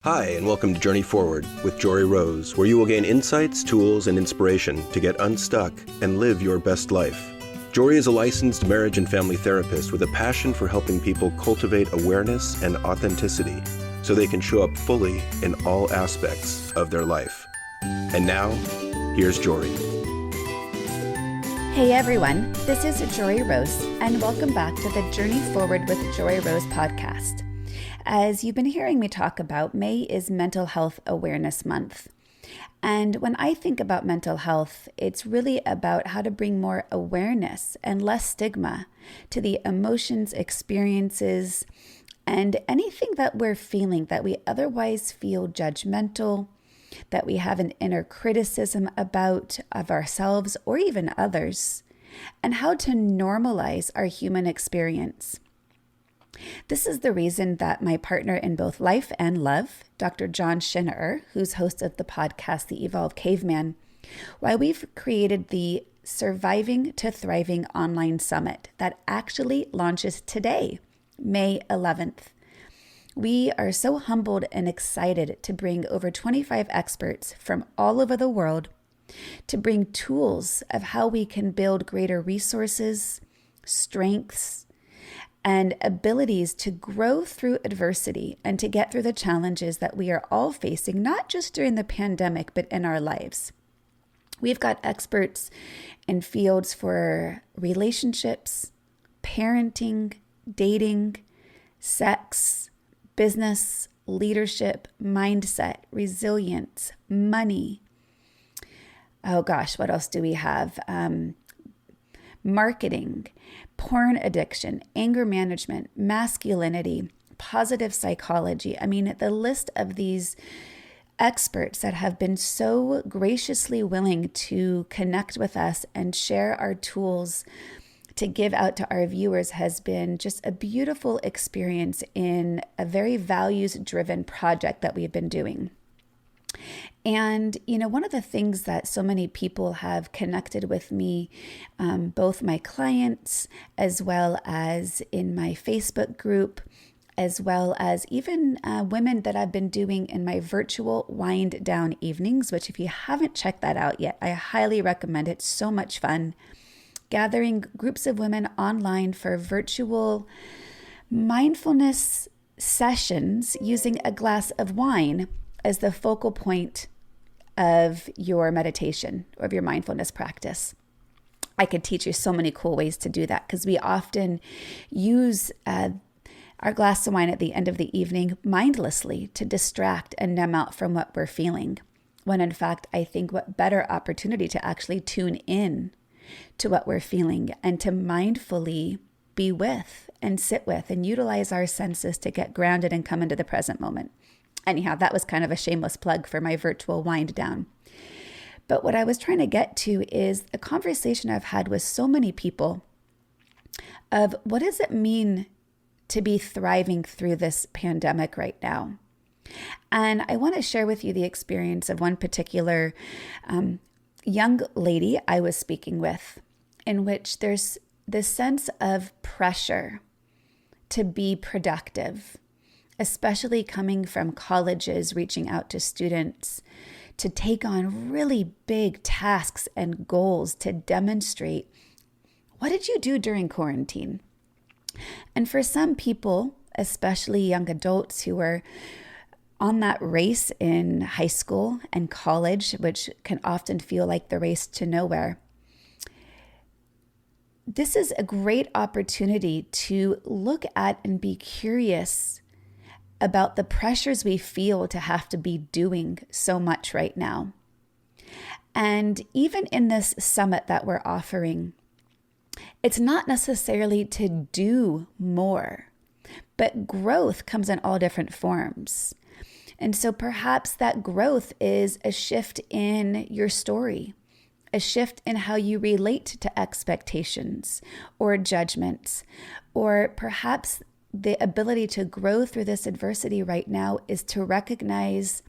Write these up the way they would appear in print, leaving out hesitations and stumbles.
Hi, and welcome to Journey Forward with Jory Rose, where you will gain insights, tools, and inspiration to get unstuck and live your best life. Jory is a licensed marriage and family therapist with a passion for helping people cultivate awareness and authenticity so they can show up fully in all aspects of their life. And now, here's Jory. Hey everyone, this is Jory Rose, and welcome back to the Journey Forward with Jory Rose podcast. As you've been hearing me talk about, May is Mental Health Awareness Month. And when I think about mental health, it's really about how to bring more awareness and less stigma to the emotions, experiences, and anything that we're feeling that we otherwise feel judgmental, that we have an inner criticism about of ourselves or even others, and how to normalize our human experience. This is the reason that my partner in both life and love, Dr. John Schinnerer, who's host of the podcast, The Evolved Caveman, why we've created the Surviving to Thriving online summit that actually launches today, May 11th. We are so humbled and excited to bring over 25 experts from all over the world to bring tools of how we can build greater resources, strengths, and abilities to grow through adversity and to get through the challenges that we are all facing, not just during the pandemic, but in our lives. We've got experts in fields for relationships, parenting, dating, sex, business, leadership, mindset, resilience, money. Oh gosh, what else do we have? Marketing, porn addiction, anger management, masculinity, positive psychology. I mean, the list of these experts that have been so graciously willing to connect with us and share our tools to give out to our viewers has been just a beautiful experience in a very values-driven project that we've been doing. And, one of the things that so many people have connected with me, both my clients, as well as in my Facebook group, as well as even women that I've been doing in my virtual wind down evenings, which if you haven't checked that out yet, I highly recommend it. It's so much fun. Gathering groups of women online for virtual mindfulness sessions using a glass of wine as the focal point of your meditation or of your mindfulness practice. I could teach you so many cool ways to do that because we often use our glass of wine at the end of the evening mindlessly to distract and numb out from what we're feeling. When in fact, I think what better opportunity to actually tune in to what we're feeling and to mindfully be with and sit with and utilize our senses to get grounded and come into the present moment. Anyhow, that was kind of a shameless plug for my virtual wind down. But what I was trying to get to is a conversation I've had with so many people of what does it mean to be thriving through this pandemic right now? And I want to share with you the experience of one particular young lady I was speaking with, in which there's this sense of pressure to be productive, especially coming from colleges, reaching out to students to take on really big tasks and goals to demonstrate, what did you do during quarantine? And for some people, especially young adults who are on that race in high school and college, which can often feel like the race to nowhere, this is a great opportunity to look at and be curious about the pressures we feel to have to be doing so much right now. And even in this summit that we're offering, it's not necessarily to do more, but growth comes in all different forms. And so perhaps that growth is a shift in your story, a shift in how you relate to expectations or judgments, or perhaps the ability to grow through this adversity right now is to recognize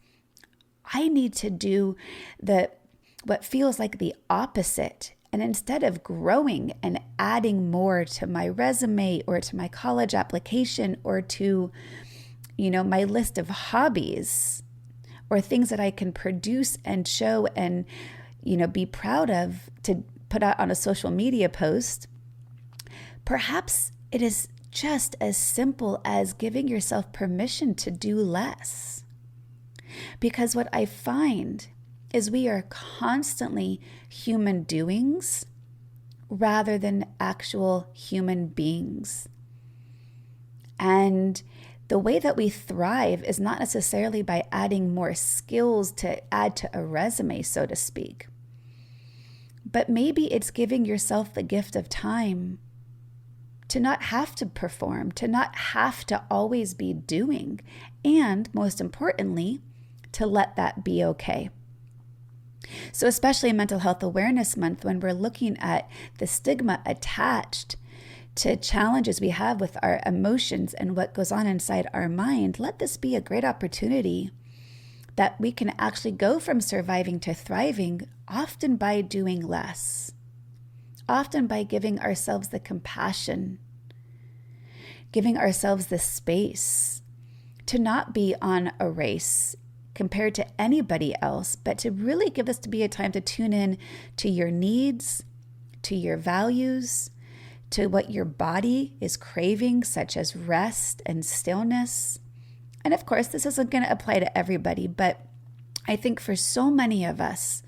I need to do what feels like the opposite. And instead of growing and adding more to my resume or to my college application or to, my list of hobbies or things that I can produce and show and, be proud of to put out on a social media post, perhaps it is just as simple as giving yourself permission to do less. Because what I find is we are constantly human doings rather than actual human beings. And the way that we thrive is not necessarily by adding more skills to add to a resume, so to speak. But maybe it's giving yourself the gift of time to not have to perform, to not have to always be doing, and most importantly, to let that be okay. So especially in Mental Health Awareness Month, when we're looking at the stigma attached to challenges we have with our emotions and what goes on inside our mind, let this be a great opportunity that we can actually go from surviving to thriving, often by doing less, often by giving ourselves the compassion, giving ourselves the space to not be on a race compared to anybody else, but to really give us to be a time to tune in to your needs, to your values, to what your body is craving, such as rest and stillness. And of course, this isn't going to apply to everybody, but I think for so many of us,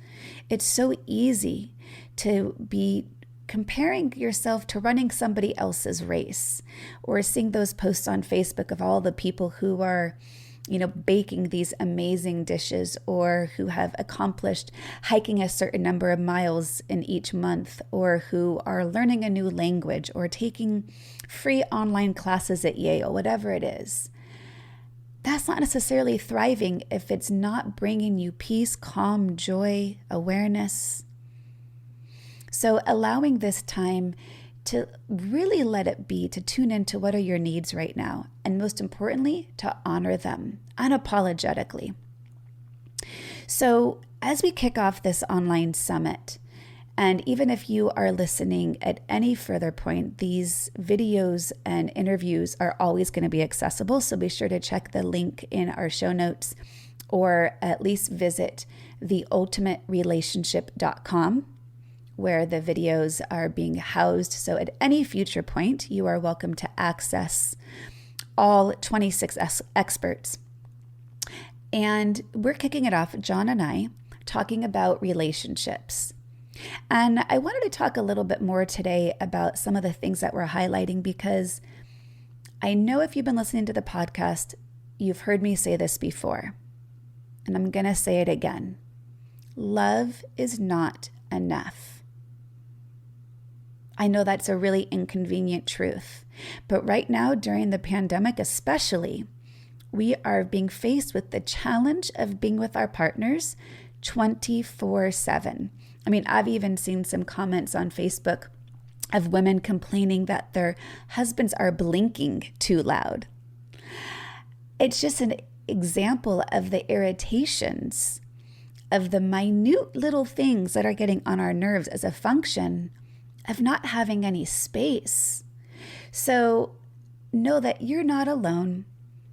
it's so easy to be comparing yourself to running somebody else's race, or seeing those posts on Facebook of all the people who are baking these amazing dishes, or who have accomplished hiking a certain number of miles in each month, or who are learning a new language or taking free online classes at Yale, whatever it is. That's not necessarily thriving if it's not bringing you peace, calm, joy, awareness. So allowing this time to really let it be, to tune into what are your needs right now, and most importantly, to honor them unapologetically. So as we kick off this online summit, and even if you are listening at any further point, these videos and interviews are always going to be accessible. So be sure to check the link in our show notes, or at least visit theultimaterelationship.com, where the videos are being housed. So at any future point, you are welcome to access all 26 experts. And we're kicking it off, John and I, talking about relationships. And I wanted to talk a little bit more today about some of the things that we're highlighting, because I know if you've been listening to the podcast, you've heard me say this before, and I'm going to say it again. Love is not enough. I know that's a really inconvenient truth, but right now during the pandemic especially, we are being faced with the challenge of being with our partners 24/7. I mean, I've even seen some comments on Facebook of women complaining that their husbands are blinking too loud. It's just an example of the irritations of the minute little things that are getting on our nerves as a function of not having any space. So know that you're not alone.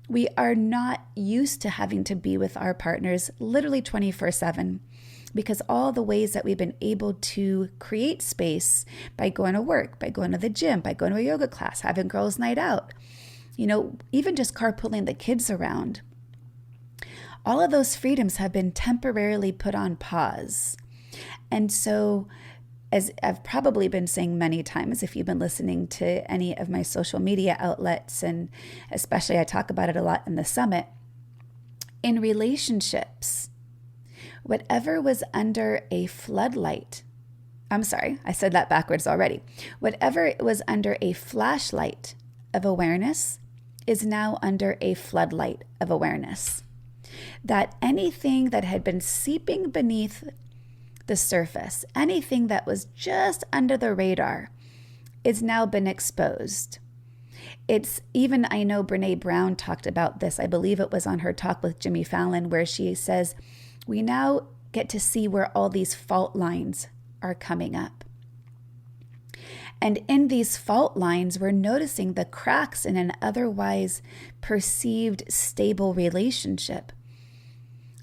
We are not used to having to be with our partners literally 24/7, because all the ways that we've been able to create space by going to work, by going to the gym, by going to a yoga class, having girls' night out, even just carpooling the kids around, all of those freedoms have been temporarily put on pause. And so, as I've probably been saying many times, if you've been listening to any of my social media outlets, and especially I talk about it a lot in the summit, in relationships, whatever was under a floodlight, I'm sorry, I said that backwards already. Whatever was under a flashlight of awareness is now under a floodlight of awareness. That anything that had been seeping beneath the surface, anything that was just under the radar, is now been exposed. It's even, I know Brene Brown talked about this. I believe it was on her talk with Jimmy Fallon, where she says, we now get to see where all these fault lines are coming up. And in these fault lines, we're noticing the cracks in an otherwise perceived stable relationship.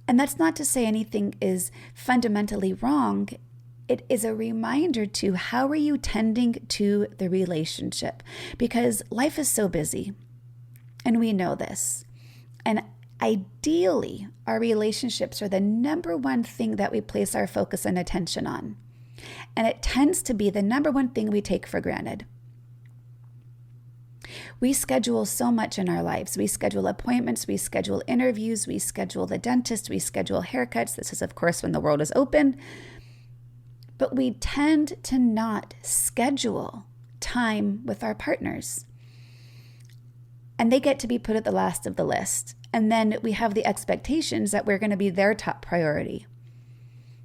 And that's not to say anything is fundamentally wrong. It is a reminder to how are you tending to the relationship? Because life is so busy, and we know this. And ideally, our relationships are the number one thing that we place our focus and attention on. And it tends to be the number one thing we take for granted. We schedule so much in our lives. We schedule appointments, we schedule interviews, we schedule the dentist, we schedule haircuts. This is, of course, when the world is open. But we tend to not schedule time with our partners. And they get to be put at the last of the list. And then we have the expectations that we're going to be their top priority,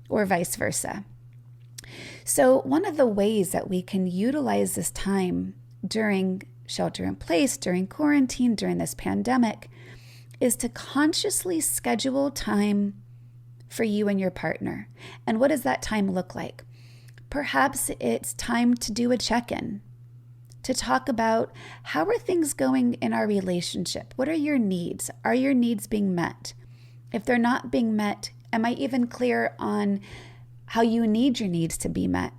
or vice versa. So one of the ways that we can utilize this time during shelter in place, during quarantine, during this pandemic, is to consciously schedule time for you and your partner. And what does that time look like? Perhaps it's time to do a check-in, to talk about how are things going in our relationship? What are your needs? Are your needs being met? If they're not being met, am I even clear on how you need your needs to be met?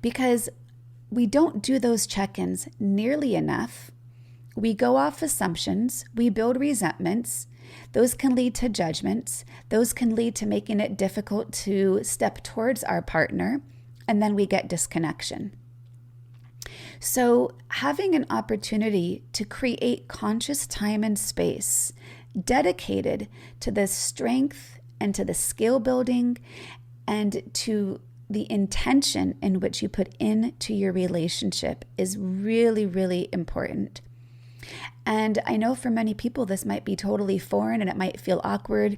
Because we don't do those check-ins nearly enough. We go off assumptions. We build resentments. Those can lead to judgments. Those can lead to making it difficult to step towards our partner. And then we get disconnection. So having an opportunity to create conscious time and space dedicated to the strength and to the skill building and to the intention in which you put into your relationship is really, really important. And I know for many people, this might be totally foreign and it might feel awkward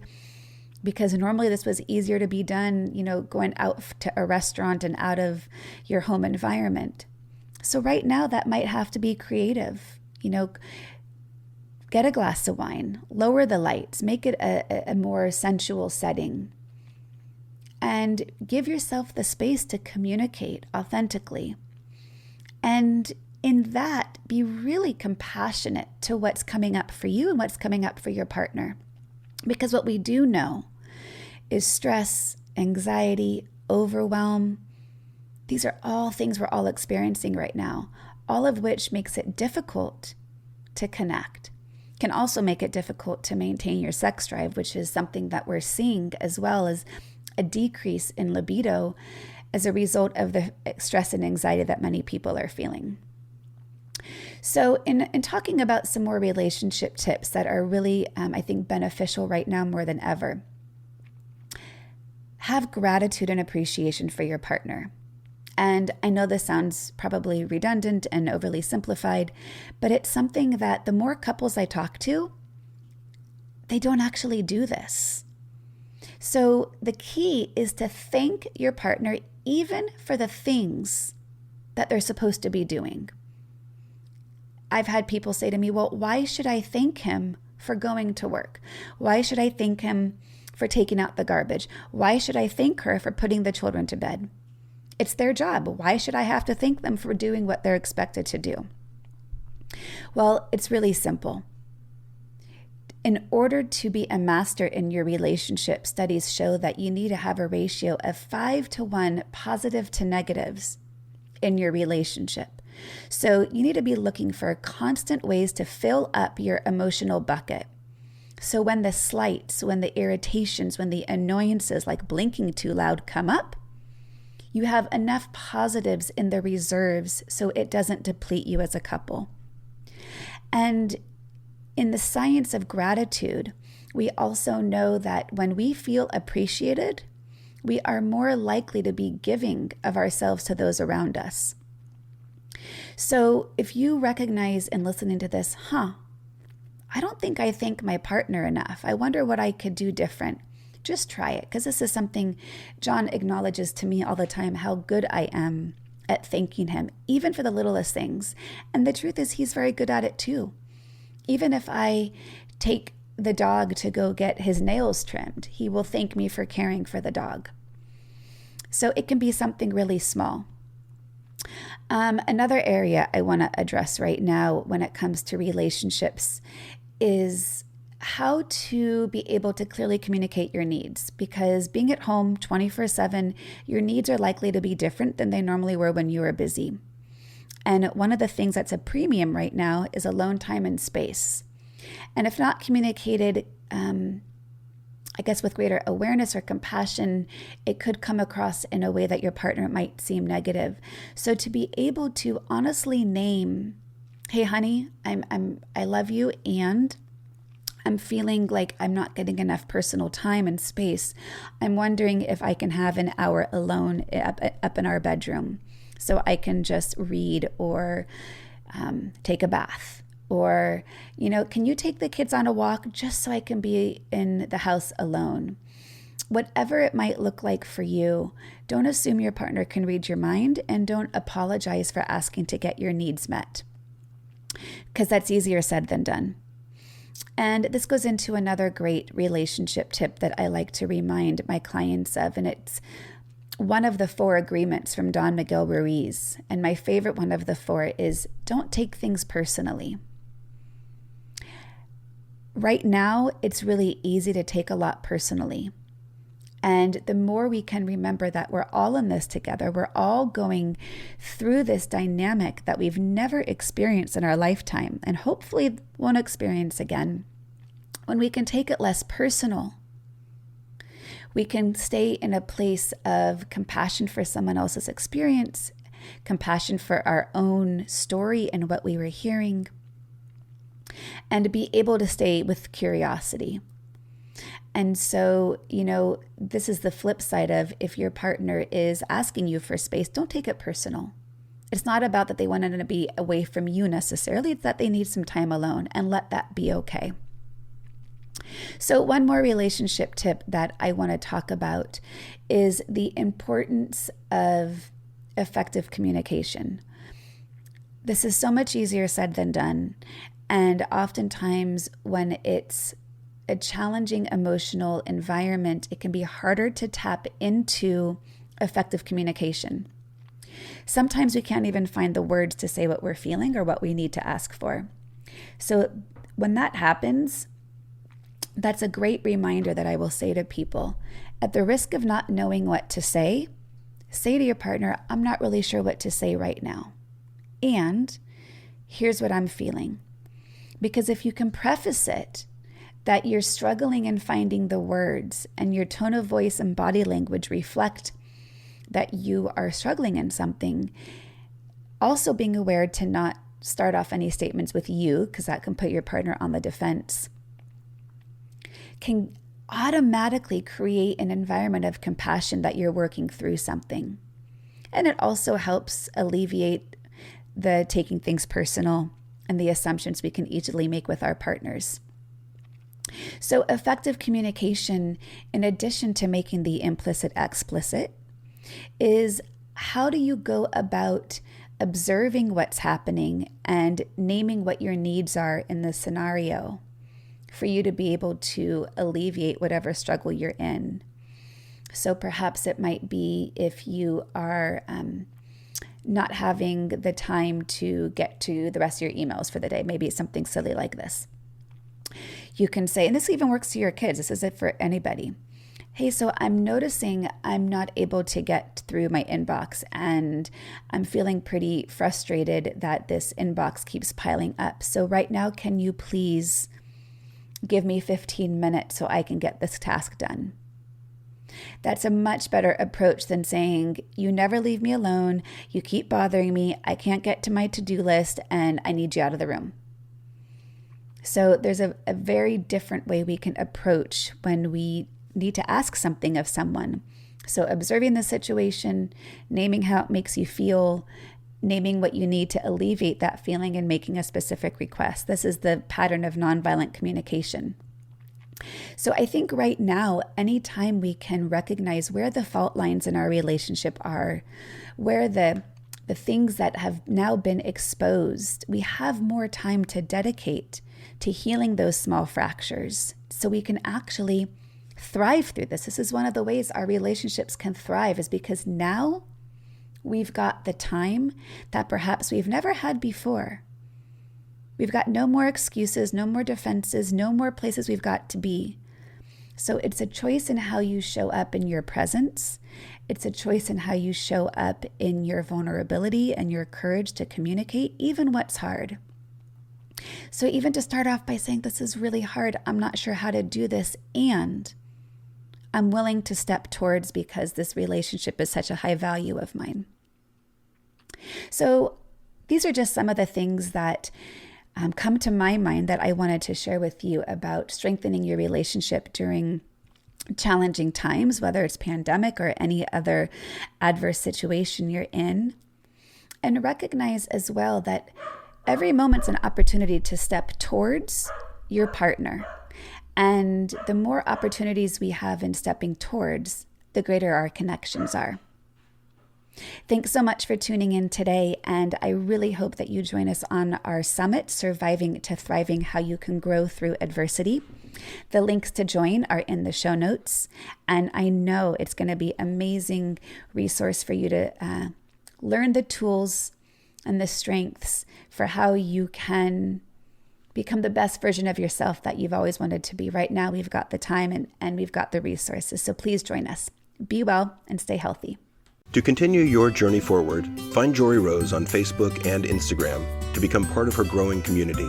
because normally this was easier to be done, going out to a restaurant and out of your home environment. So right now that might have to be creative, get a glass of wine, lower the lights, make it a more sensual setting, and give yourself the space to communicate authentically. And in that, be really compassionate to what's coming up for you and what's coming up for your partner. Because what we do know is stress, anxiety, overwhelm. These are all things we're all experiencing right now, all of which makes it difficult to connect. Can also make it difficult to maintain your sex drive, which is something that we're seeing as well as a decrease in libido as a result of the stress and anxiety that many people are feeling. So in talking about some more relationship tips that are really, I think, beneficial right now more than ever, have gratitude and appreciation for your partner. And I know this sounds probably redundant and overly simplified, but it's something that the more couples I talk to, they don't actually do this. So the key is to thank your partner even for the things that they're supposed to be doing. I've had people say to me, well, why should I thank him for going to work? Why should I thank him for taking out the garbage? Why should I thank her for putting the children to bed? It's their job. Why should I have to thank them for doing what they're expected to do? Well, it's really simple. In order to be a master in your relationship, studies show that you need to have a ratio of 5-to-1 positive to negatives in your relationship. So you need to be looking for constant ways to fill up your emotional bucket. So when the slights, when the irritations, when the annoyances like blinking too loud come up, you have enough positives in the reserves so it doesn't deplete you as a couple. And in the science of gratitude, we also know that when we feel appreciated, we are more likely to be giving of ourselves to those around us. So if you recognize in listening to this, I don't think I thank my partner enough. I wonder what I could do different. Just try it, because this is something John acknowledges to me all the time, how good I am at thanking him, even for the littlest things. And the truth is, he's very good at it too. Even if I take the dog to go get his nails trimmed, he will thank me for caring for the dog. So it can be something really small. Another area I want to address right now when it comes to relationships is how to be able to clearly communicate your needs, because being at home 24/7, your needs are likely to be different than they normally were when you were busy. And one of the things that's a premium right now is alone time and space. And if not communicated, I guess with greater awareness or compassion, it could come across in a way that your partner might seem negative. So to be able to honestly name, hey honey, I love you, and I'm feeling like I'm not getting enough personal time and space. I'm wondering if I can have an hour alone up in our bedroom so I can just read or take a bath. Or, can you take the kids on a walk just so I can be in the house alone? Whatever it might look like for you, don't assume your partner can read your mind, and don't apologize for asking to get your needs met, because that's easier said than done. And this goes into another great relationship tip that I like to remind my clients of, and it's one of the 4 agreements from Don Miguel Ruiz. And my favorite one of the 4 is, don't take things personally. Right now, it's really easy to take a lot personally. And the more we can remember that we're all in this together, we're all going through this dynamic that we've never experienced in our lifetime, and hopefully won't experience again, when we can take it less personal, we can stay in a place of compassion for someone else's experience, compassion for our own story and what we were hearing, and be able to stay with curiosity. And so, this is the flip side of, if your partner is asking you for space, don't take it personal. It's not about that they want to be away from you necessarily. It's that they need some time alone, and let that be okay. So one more relationship tip that I want to talk about is the importance of effective communication. This is so much easier said than done. And oftentimes when it's a challenging emotional environment, it can be harder to tap into effective communication. Sometimes we can't even find the words to say what we're feeling or what we need to ask for. So when that happens, that's a great reminder that I will say to people. At the risk of not knowing what to say to your partner, I'm not really sure what to say right now. And here's what I'm feeling. Because if you can preface it that you're struggling in finding the words, and your tone of voice and body language reflect that you are struggling in something, also being aware to not start off any statements with you, because that can put your partner on the defense, can automatically create an environment of compassion that you're working through something. And it also helps alleviate the taking things personal and the assumptions we can easily make with our partners. So effective communication, in addition to making the implicit explicit, is how do you go about observing what's happening and naming what your needs are in the scenario for you to be able to alleviate whatever struggle you're in. So perhaps it might be if you are not having the time to get to the rest of your emails for the day. Maybe it's something silly like this. You can say, and this even works to your kids, this isn't for anybody. Hey, so I'm noticing I'm not able to get through my inbox, and I'm feeling pretty frustrated that this inbox keeps piling up. So right now, can you please give me 15 minutes so I can get this task done? That's a much better approach than saying, you never leave me alone, you keep bothering me, I can't get to my to-do list, and I need you out of the room. So there's a very different way we can approach when we need to ask something of someone. So observing the situation, naming how it makes you feel, naming what you need to alleviate that feeling, and making a specific request. This is the pattern of nonviolent communication. So I think right now, anytime we can recognize where the fault lines in our relationship are, where the things that have now been exposed, we have more time to dedicate to healing those small fractures so we can actually thrive through this. This is one of the ways our relationships can thrive, is because now we've got the time that perhaps we've never had before. We've got no more excuses, no more defenses, no more places we've got to be. So it's a choice in how you show up in your presence. It's a choice in how you show up in your vulnerability and your courage to communicate, even what's hard. So even to start off by saying, this is really hard, I'm not sure how to do this, and I'm willing to step towards because this relationship is such a high value of mine. So these are just some of the things that come to my mind that I wanted to share with you about strengthening your relationship during challenging times, whether it's pandemic or any other adverse situation you're in. And recognize as well that every moment's an opportunity to step towards your partner. And the more opportunities we have in stepping towards, the greater our connections are. Thanks so much for tuning in today, and I really hope that you join us on our summit, Surviving to Thriving, How You Can Grow Through Adversity. The links to join are in the show notes, and I know it's going to be an amazing resource for you to learn the tools and the strengths for how you can become the best version of yourself that you've always wanted to be. Right now, we've got the time and we've got the resources, so please join us. Be well and stay healthy. To continue your journey forward, find Jory Rose on Facebook and Instagram to become part of her growing community.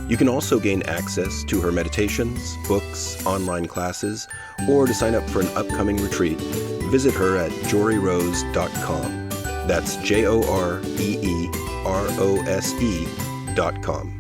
You can also gain access to her meditations, books, online classes, or to sign up for an upcoming retreat. Visit her at joryrose.com. That's JOREEROSE.com.